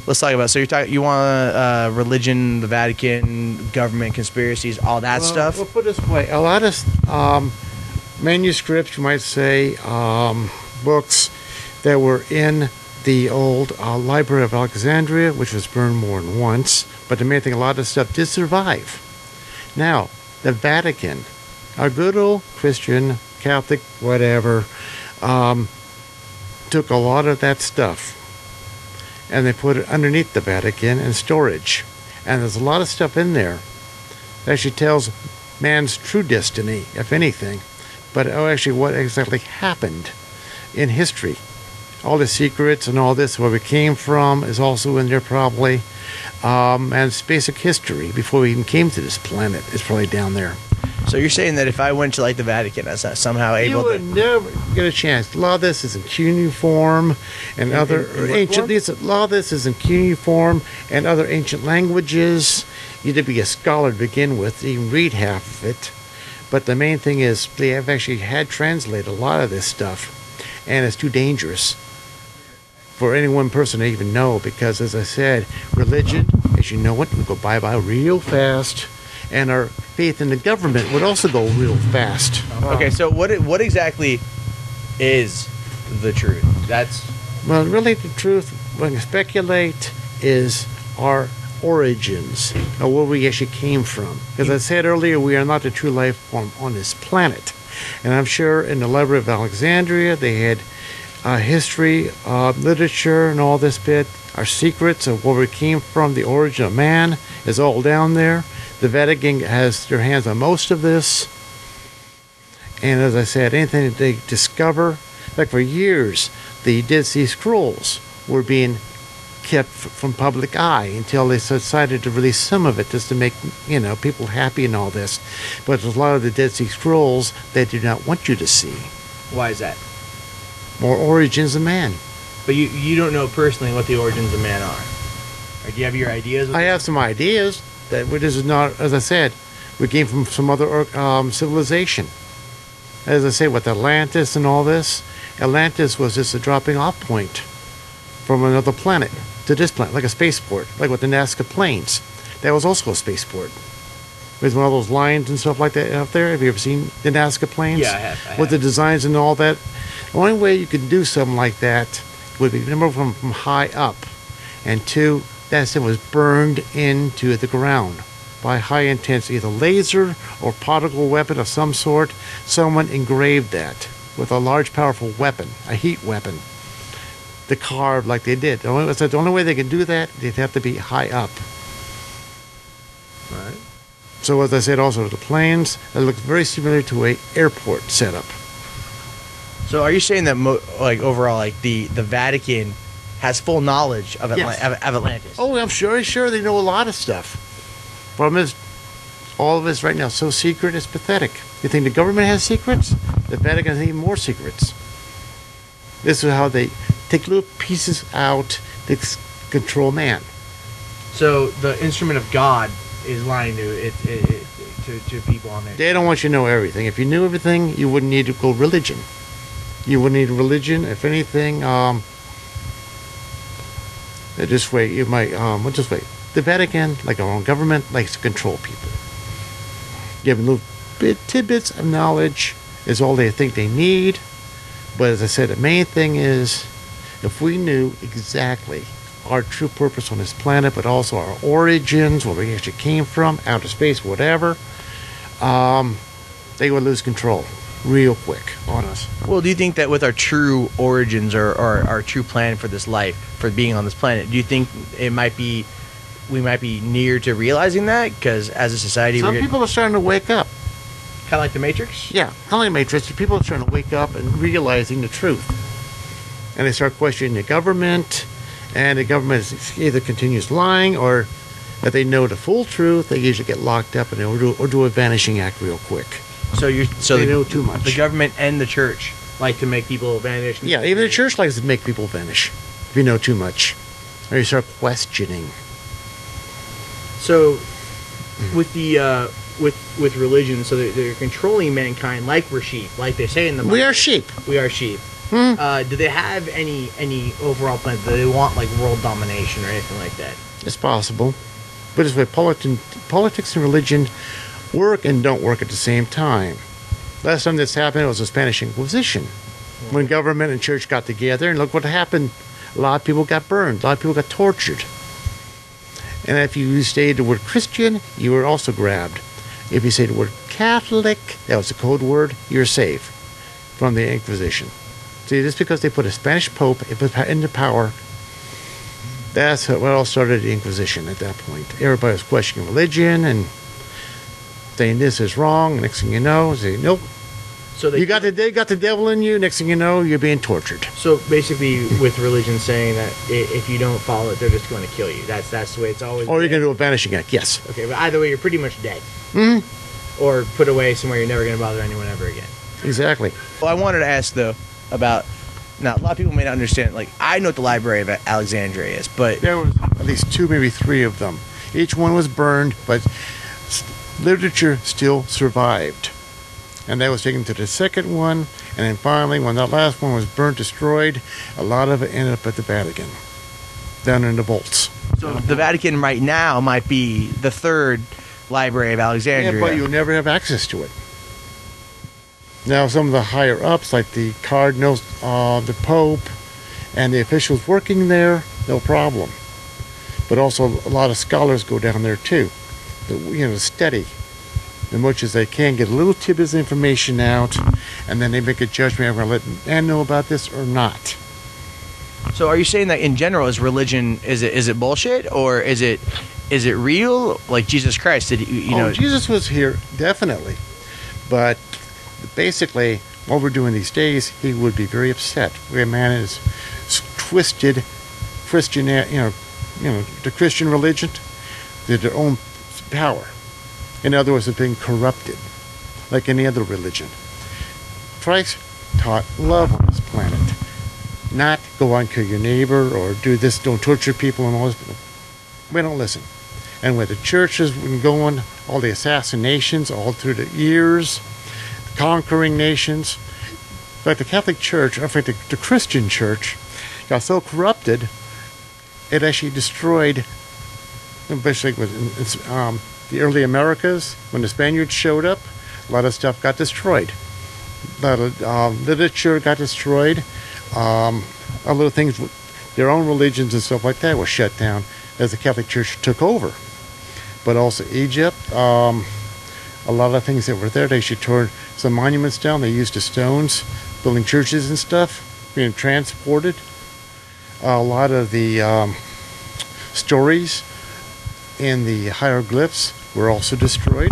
let's talk about. So you want religion, the Vatican, government, conspiracies, all that stuff. Well, put it this way: a lot of manuscripts, you might say, books that were in the old Library of Alexandria, which was burned more than once. But the main thing, a lot of stuff did survive. Now, the Vatican, a good old Christian, Catholic, whatever, took a lot of that stuff and they put it underneath the Vatican in storage. And there's a lot of stuff in there that actually tells man's true destiny, if anything, but actually what exactly happened in history. All the secrets and all this, where we came from, is also in there probably. And it's basic history before we even came to this planet is probably down there. So you're saying that if I went to like the Vatican, I was somehow able to... You would never get a chance. A lot of this is in cuneiform and other ancient... A lot of this is in cuneiform and other ancient languages. You need to be a scholar to begin with to even read half of it. But the main thing is they have actually had translated a lot of this stuff. And it's too dangerous for any one person to even know, because, as I said, religion, as you know it, would go bye-bye real fast, and our faith in the government would also go real fast. Okay, so what exactly is the truth? Well, really the truth, when I speculate, is our origins, or where we actually came from. As I said earlier, we are not the true life form on this planet. And I'm sure in the Library of Alexandria, they had history, literature, and all this bit. Our secrets of where we came from, the origin of man, is all down there. The Vatican has their hands on most of this. And as I said, anything that they discover, like for years, the Dead Sea Scrolls were being kept from public eye until they decided to release some of it just to make, people happy and all this. But there's a lot of the Dead Sea Scrolls they do not want you to see. Why is that? More origins of man. But you don't know personally what the origins of man are. Or do you have your ideas? I have some ideas that this is not, as I said, we came from some other civilization. As I say, with Atlantis and all this, Atlantis was just a dropping off point from another planet to this planet, like a spaceport, like with the Nazca planes. That was also a spaceport. With one of those lines and stuff like that out there. Have you ever seen the Nazca planes? Yeah, I have. With the designs and all that. The only way you could do something like that would be, number one, from high up, and two, that thing was burned into the ground by high intensity, either laser or particle weapon of some sort. Someone engraved that with a large, powerful weapon, a heat weapon, to carve like they did. The only way they could do that, they'd have to be high up. Right. So as I said, also the planes, it looked very similar to a airport setup. So are you saying that overall, the Vatican has full knowledge of Atlantis? Oh, I'm sure they know a lot of stuff. Problem is, all of this right now is so secret, it's pathetic. You think the government has secrets? The Vatican has even more secrets. This is how they take little pieces out to control man. So the instrument of God is lying to people on there. They don't want you to know everything. If you knew everything, you wouldn't need to go religion. You would need religion. If anything, this way you might. Just wait. The Vatican, like our own government, likes to control people. Give them little tidbits of knowledge is all they think they need. But as I said, the main thing is, if we knew exactly our true purpose on this planet, but also our origins, where we actually came from, outer space, whatever, they would lose control real quick on us. Well, do you think that with our true origins or our true plan for this life, for being on this planet, do you think we might be near to realizing that? Because as a society, some people are starting to wake up. Kind of like the Matrix? Yeah, kind of like the Matrix. People are starting to wake up and realizing the truth. And they start questioning the government, and the government either continues lying, or if they know the full truth, they usually get locked up and or do a vanishing act real quick. So they know too much. The government and the church like to make people vanish. Yeah, even the church likes to make people vanish if you know too much, or you start questioning. So, with the with religion, so they're controlling mankind like we're sheep, like they say in the Bible. We are sheep. We are sheep. Do they have any overall plans? Do they want like world domination or anything like that? It's possible. But it's why politics and religion work and don't work at the same time. Last time this happened was the Spanish Inquisition, when government and church got together, and look what happened. A lot of people got burned. A lot of people got tortured. And if you say the word Christian, you were also grabbed. If you say the word Catholic, that was a code word, you're safe from the Inquisition. See, just because they put a Spanish Pope into power, that's what all started the Inquisition at that point. Everybody was questioning religion and saying this is wrong. Next thing you know, say nope. So they got the devil in you. Next thing you know, you're being tortured. So basically, with religion saying that if you don't follow it, they're just going to kill you. That's the way it's always. Or you're going to do a vanishing act. Yes. Okay, but either way, you're pretty much dead. Or put away somewhere you're never going to bother anyone ever again. Exactly. Well, I wanted to ask though about. Now, a lot of people may not understand. Like, I know what the Library of Alexandria is, but there was at least 2, maybe 3 of them. Each one was burned, but literature still survived. And that was taken to the second one, and then finally, when that last one was burnt, destroyed, a lot of it ended up at the Vatican, down in the vaults. So the Vatican right now might be the third Library of Alexandria. Yeah, but you'll never have access to it. Now, some of the higher ups, like the cardinals, the Pope, and the officials working there, no problem. But also, a lot of scholars go down there too, to study as much as they can, get a little tidbits of information out, and then they make a judgment. I'm going to let man know about this or not. So, are you saying that in general, is religion is it bullshit, or is it real? Like Jesus Christ, did you know? Jesus was here definitely, but basically, what we're doing these days, he would be very upset. Where man is twisted Christian, the Christian religion, their own power. In other words, it's been corrupted, like any other religion. Christ taught love on this planet, not go out and kill your neighbor or do this, don't torture people and all this. We don't listen. And where the church has been going, all the assassinations all through the years, conquering nations. Like the Catholic Church, in fact, the Christian Church, got so corrupted, it actually destroyed, especially with the early Americas, when the Spaniards showed up, a lot of stuff got destroyed. A lot of literature got destroyed. A lot of things, their own religions and stuff like that was shut down as the Catholic Church took over. But also Egypt, a lot of things that were there, they should tore some monuments down. They used the stones, building churches and stuff, being transported. A lot of the stories in the hieroglyphs were also destroyed.